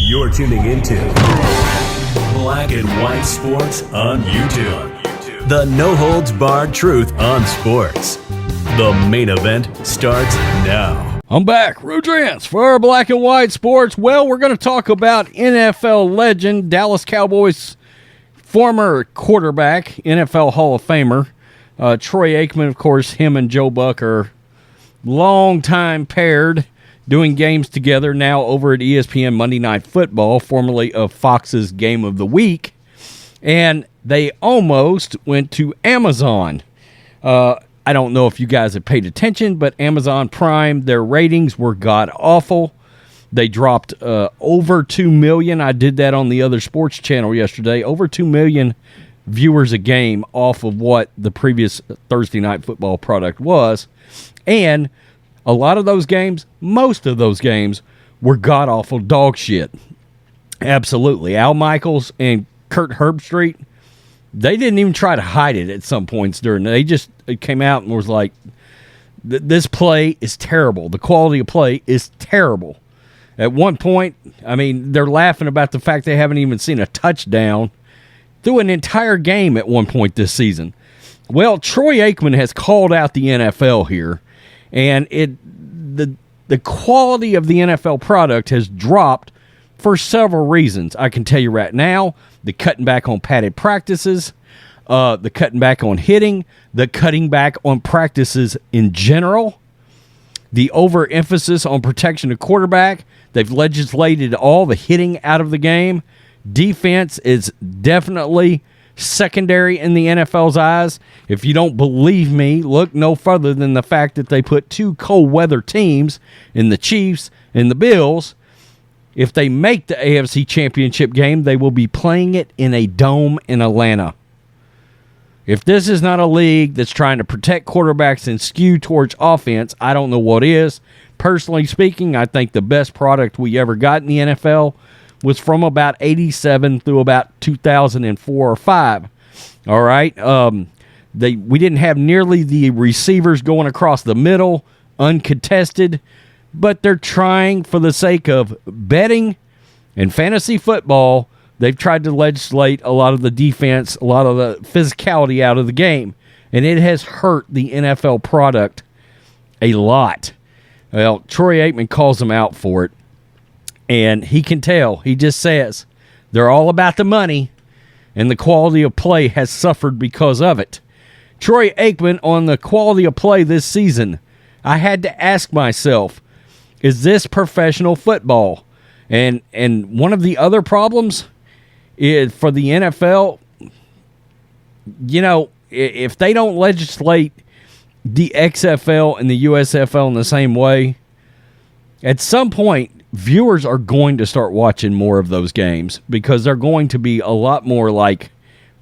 You're tuning into Black and White Sports on YouTube. The no-holds-barred truth on sports. The main event starts now. I'm back, Rudrance, for our Black and White Sports. Well, we're going to talk about NFL legend, Dallas Cowboys former quarterback, NFL Hall of Famer, Troy Aikman. Of course, him and Joe Buck are long-time paired, doing games together now over at ESPN Monday Night Football, formerly of Fox's Game of the Week. And they almost went to Amazon. I don't know if you guys have paid attention, but Amazon Prime, their ratings were god-awful. They dropped over 2 million. I did that on the other sports channel yesterday. Over 2 million viewers a game off of what the previous Thursday Night Football product was. And a lot of those games, most of those games, were god-awful dog shit. Absolutely. Al Michaels and Kurt Herbstreit, they didn't even try to hide it at some points during. They just came out and was like, this play is terrible. The quality of play is terrible. At one point, I mean, they're laughing about the fact they haven't even seen a touchdown through an entire game at one point this season. Well, Troy Aikman has called out the NFL here, and the quality of the NFL product has dropped for several reasons. I can tell you right now, the cutting back on padded practices, the cutting back on hitting, the cutting back on practices in general, the overemphasis on protection of quarterback. They've legislated all the hitting out of the game. Defense is definitely secondary in the NFL's eyes. If you don't believe me, look no further than the fact that they put two cold weather teams in the Chiefs and the Bills. If they make the AFC Championship game, they will be playing it in a dome in Atlanta. If this is not a league that's trying to protect quarterbacks and skew towards offense, I don't know what is. Personally speaking, I think the best product we ever got in the NFL was from about 87 through about 2004 or 5. All right? We didn't have nearly the receivers going across the middle, uncontested, but they're trying, for the sake of betting and fantasy football, they've tried to legislate a lot of the defense, a lot of the physicality out of the game, and it has hurt the NFL product a lot. Well, Troy Aikman calls them out for it. And he can tell. He just says they're all about the money, and the quality of play has suffered because of it. Troy Aikman on the quality of play this season, I had to ask myself, is this professional football? And one of the other problems is for the NFL, you know, if they don't legislate the XFL and the USFL in the same way, at some point, viewers are going to start watching more of those games because they're going to be a lot more like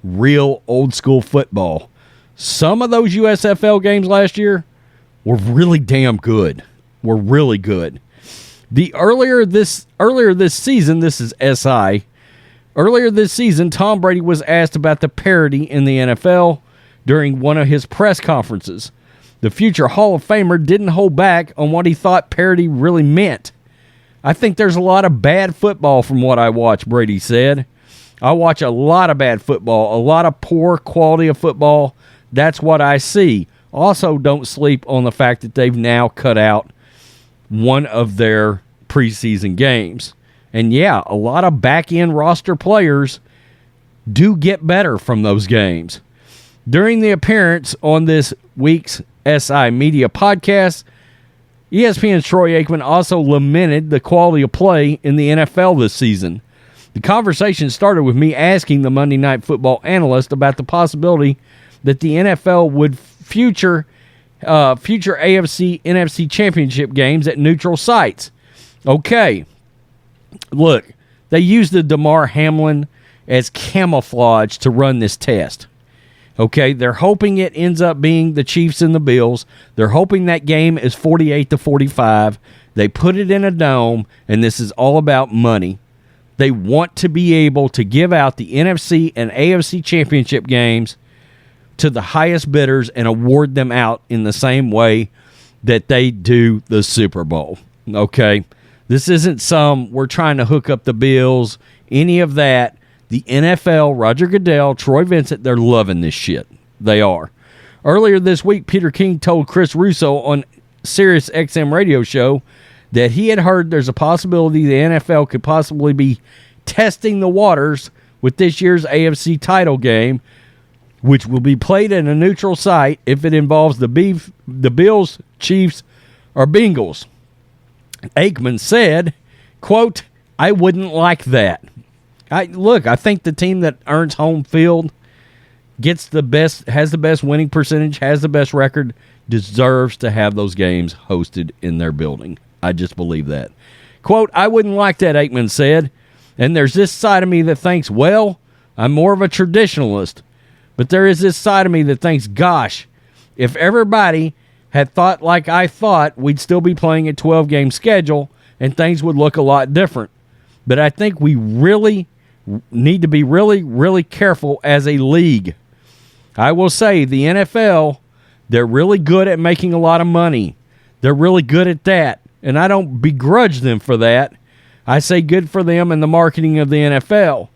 real old school football. Some of those USFL games last year were really damn good. Were really good. Earlier this season, this is SI. Earlier this season, Tom Brady was asked about the parity in the NFL during one of his press conferences. The future Hall of Famer didn't hold back on what he thought parity really meant. I think there's a lot of bad football from what I watch, Brady said. I watch a lot of bad football, a lot of poor quality of football. That's what I see. Also, don't sleep on the fact that they've now cut out one of their preseason games. And yeah, a lot of back-end roster players do get better from those games. During the appearance on this week's SI Media podcast, ESPN's Troy Aikman also lamented the quality of play in the NFL this season. The conversation started with me asking the Monday Night Football analyst about the possibility that the NFL would future AFC, NFC championship games at neutral sites. Okay, look, they used the Damar Hamlin as camouflage to run this test. Okay, they're hoping it ends up being the Chiefs and the Bills. They're hoping that game is 48-45. They put it in a dome, and this is all about money. They want to be able to give out the NFC and AFC championship games to the highest bidders and award them out in the same way that they do the Super Bowl. Okay, This isn't some we're trying to hook up the Bills, any of that. The NFL, Roger Goodell, Troy Vincent, they're loving this shit. They are. Earlier this week, Peter King told Chris Russo on Sirius XM radio show that he had heard there's a possibility the NFL could possibly be testing the waters with this year's AFC title game, which will be played at a neutral site if it involves the Bills, Chiefs, or Bengals. Aikman said, quote, I wouldn't like that. I think the team that earns home field, gets the best, has the best winning percentage, has the best record, deserves to have those games hosted in their building. I just believe that. Quote, I wouldn't like that, Aikman said. And there's this side of me that thinks, well, I'm more of a traditionalist. But there is this side of me that thinks, gosh, if everybody had thought like I thought, we'd still be playing a 12-game schedule and things would look a lot different. But I think we really need to be really, really careful as a league. I will say the NFL, they're really good at making a lot of money. They're really good at that. And I don't begrudge them for that. I say good for them and the marketing of the NFL.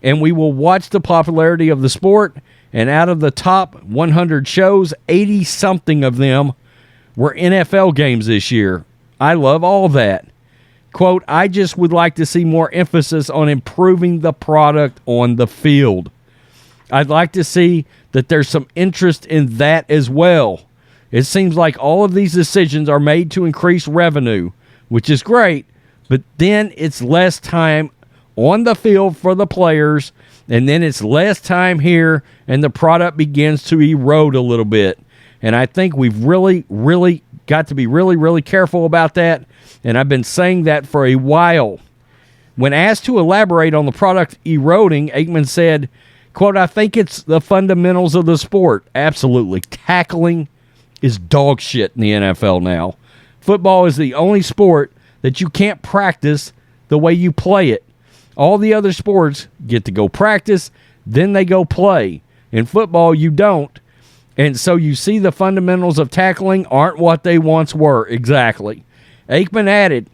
And we will watch the popularity of the sport. And out of the top 100 shows, 80-something of them were NFL games this year. I love all that. Quote, I just would like to see more emphasis on improving the product on the field. I'd like to see that there's some interest in that as well. It seems like all of these decisions are made to increase revenue, which is great, but then it's less time on the field for the players, and then it's less time here, and the product begins to erode a little bit. And I think we've really, really got to be really, really careful about that, and I've been saying that for a while. When asked to elaborate on the product eroding, Aikman said, quote, I think it's the fundamentals of the sport. Absolutely. Tackling is dog shit in the NFL now. Football is the only sport that you can't practice the way you play it. All the other sports get to go practice, then they go play. In football, you don't. And so you see the fundamentals of tackling aren't what they once were. Exactly. Aikman added,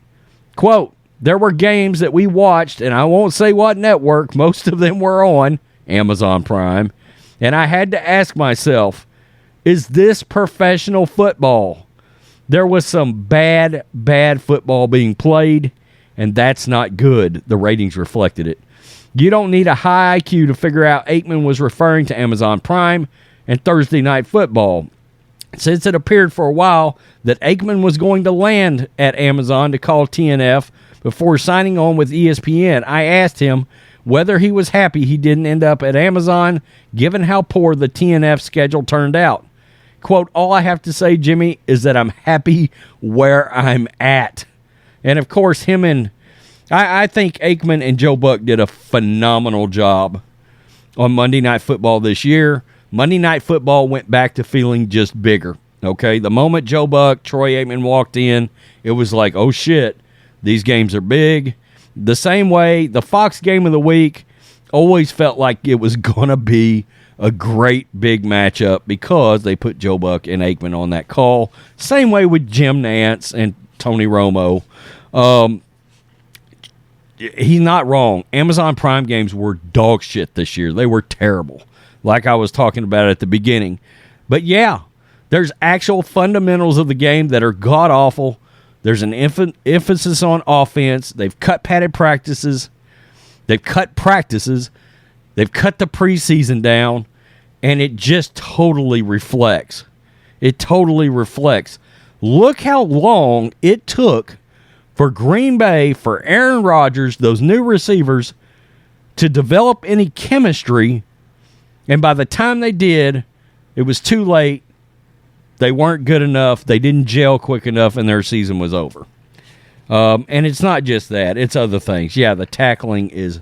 quote, there were games that we watched, and I won't say what network, most of them were on Amazon Prime, and I had to ask myself, is this professional football? There was some bad football being played, and that's not good. The ratings reflected it. You don't need a high IQ to figure out Aikman was referring to Amazon Prime and Thursday Night Football. Since it appeared for a while that Aikman was going to land at Amazon to call TNF before signing on with ESPN, I asked him whether he was happy he didn't end up at Amazon, given how poor the TNF schedule turned out. Quote, all I have to say, Jimmy, is that I'm happy where I'm at. And, of course, I think Aikman and Joe Buck did a phenomenal job on Monday Night Football this year. Monday Night Football went back to feeling just bigger, okay? The moment Joe Buck, Troy Aikman walked in, it was like, oh, shit, these games are big. The same way the Fox Game of the Week always felt like it was going to be a great big matchup because they put Joe Buck and Aikman on that call. Same way with Jim Nantz and Tony Romo. He's not wrong. Amazon Prime games were dog shit this year. They were terrible, like I was talking about at the beginning. But yeah, there's actual fundamentals of the game that are god-awful. There's an emphasis on offense. They've cut padded practices. They've cut practices. They've cut the preseason down, and it just totally reflects. It totally reflects. Look how long it took for Green Bay, for Aaron Rodgers, those new receivers, to develop any chemistry, and by the time they did, it was too late. They weren't good enough. They didn't gel quick enough, and their season was over. And it's not just that. It's other things. Yeah, the tackling is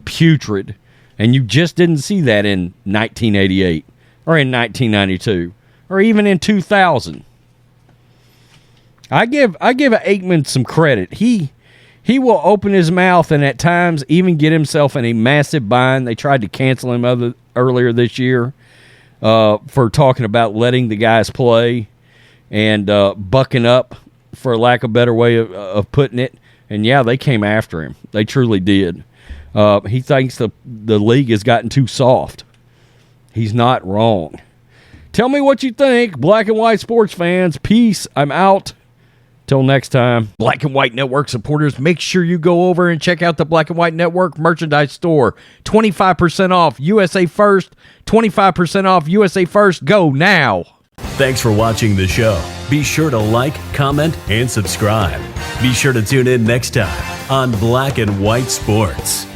putrid, and you just didn't see that in 1988 or in 1992 or even in 2000. I give Aikman some credit. He will open his mouth and at times even get himself in a massive bind. They tried to cancel him earlier this year for talking about letting the guys play and bucking up, for lack of a better way of putting it. And, yeah, they came after him. They truly did. He thinks the league has gotten too soft. He's not wrong. Tell me what you think, black and white sports fans. Peace. I'm out. Till next time. Black and White Network supporters, make sure you go over and check out the Black and White Network merchandise store. 25% off USA First. 25% off USA First. Go now. Thanks for watching the show. Be sure to like, comment, and subscribe. Be sure to tune in next time on Black and White Sports.